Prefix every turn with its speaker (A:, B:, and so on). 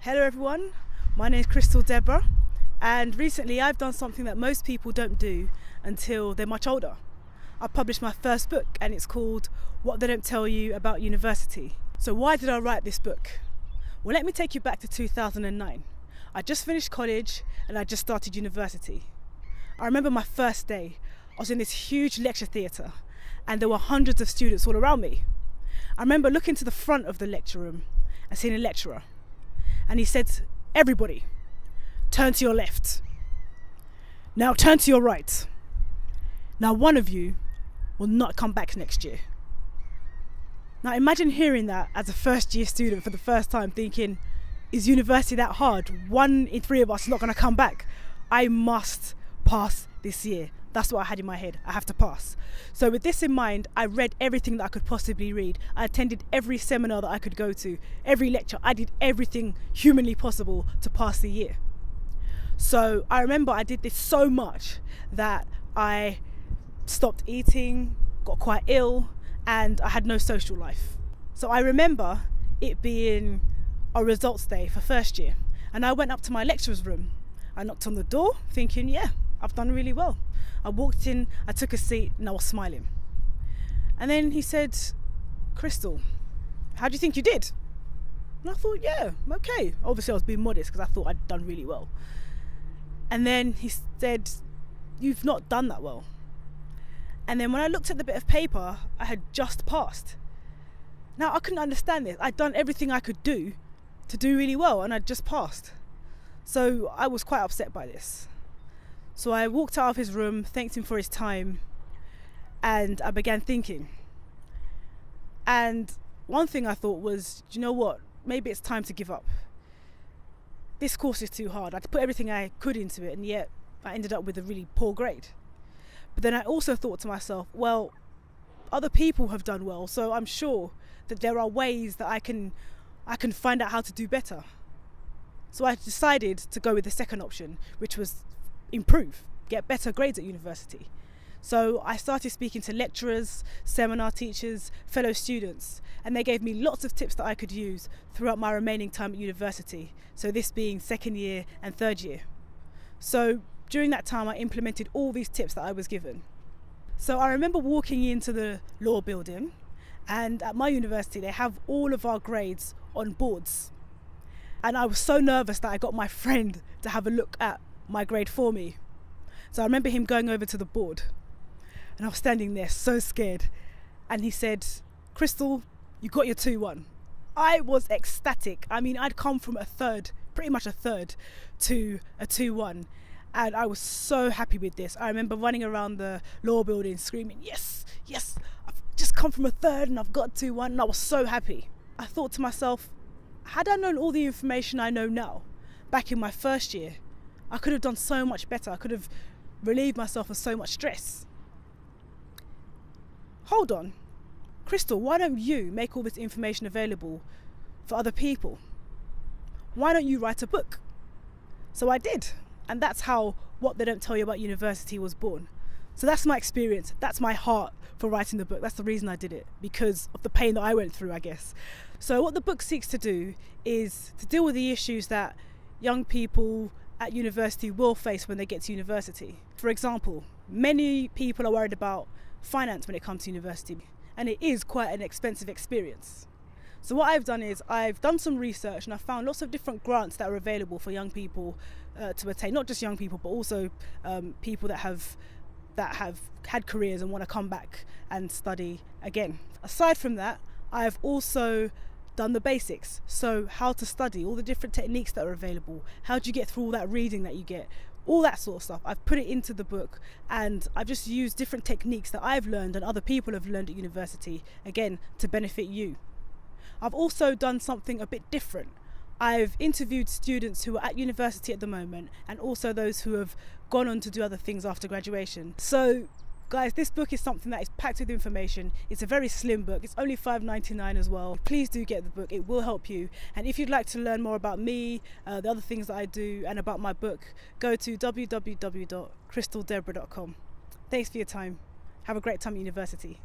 A: Hello everyone, my name is Crystal Deborah, and recently I've done something that most people don't do until they're much older. I published my first book and it's called What They Don't Tell You About University. So why did I write this book? Well, let me take you back to 2009. I just finished college and I just started university. I remember my first day. I was in this huge lecture theatre and there were hundreds of students all around me. I remember looking to the front of the lecture room and seeing a lecturer. And he said, "Everybody, turn to your left. Now turn to your right. Now one of you will not come back next year." Now imagine hearing that as a first year student for the first time, thinking, is university that hard? 1 in 3 of us is not going to come back. I must pass this year. That's what I had in my head. I have to pass. So with this in mind, I read everything that I could possibly read. I attended every seminar that I could go to, every lecture. I did everything humanly possible to pass the year. So I remember I did this so much that I stopped eating, got quite ill, and I had no social life. So I remember it being a results day for first year. And I went up to my lecturer's room. I knocked on the door thinking, yeah, I've done really well. I walked in, I took a seat, and I was smiling. And then he said, "Crystal, how do you think you did?" And I thought, yeah, okay. Obviously I was being modest because I thought I'd done really well. And then he said, "You've not done that well." And then when I looked at the bit of paper, I had just passed. Now I couldn't understand this. I'd done everything I could do to do really well and I'd just passed. So I was quite upset by this. So I walked out of his room, thanked him for his time, and I began thinking. And one thing I thought was, do you know what? Maybe it's time to give up. This course is too hard. I'd put everything I could into it, and yet I ended up with a really poor grade. But then I also thought to myself, well, other people have done well, so I'm sure that there are ways that I can find out how to do better. So I decided to go with the second option, which was improve, get better grades at university. So I started speaking to lecturers, seminar teachers, fellow students, and they gave me lots of tips that I could use throughout my remaining time at university. So this being second year and third year. So during that time, I implemented all these tips that I was given. So I remember walking into the law building, and at my university, they have all of our grades on boards. And I was so nervous that I got my friend to have a look at my grade for me. So I remember him going over to the board and I was standing there so scared, and he said, "Crystal, you got your 2-1. I was ecstatic. I mean, I'd come from pretty much a third to a 2-1, and I was so happy with this. I remember running around the law building screaming, yes, I've just come from a third and I've got 2-1, and I was so happy. I thought to myself, had I known all the information I know now back in my first year, I could have done so much better. I could have relieved myself of so much stress. Hold on, Crystal, why don't you make all this information available for other people? Why don't you write a book? So I did, and that's how What They Don't Tell You About University was born. So that's my experience, that's my heart for writing the book. That's the reason I did it, because of the pain that I went through, I guess. So what the book seeks to do is to deal with the issues that young people at university will face when they get to university. For example, many people are worried about finance when it comes to university, and it is quite an expensive experience. So what I've done is I've done some research and I've found lots of different grants that are available for young people to attain, not just young people, but also people that have had careers and want to come back and study again. Aside from that, I've also done the basics. So how to study, all the different techniques that are available, how do you get through all that reading that you get, all that sort of stuff. I've put it into the book, and I've just used different techniques that I've learned and other people have learned at university, again, to benefit you. I've also done something a bit different. I've interviewed students who are at university at the moment, and also those who have gone on to do other things after graduation. So guys, this book is something that is packed with information. It's a very slim book. It's only $5.99 as well. Please do get the book. It will help you. And if you'd like to learn more about me, the other things that I do, and about my book, go to www.crystaldeborah.com. Thanks for your time. Have a great time at university.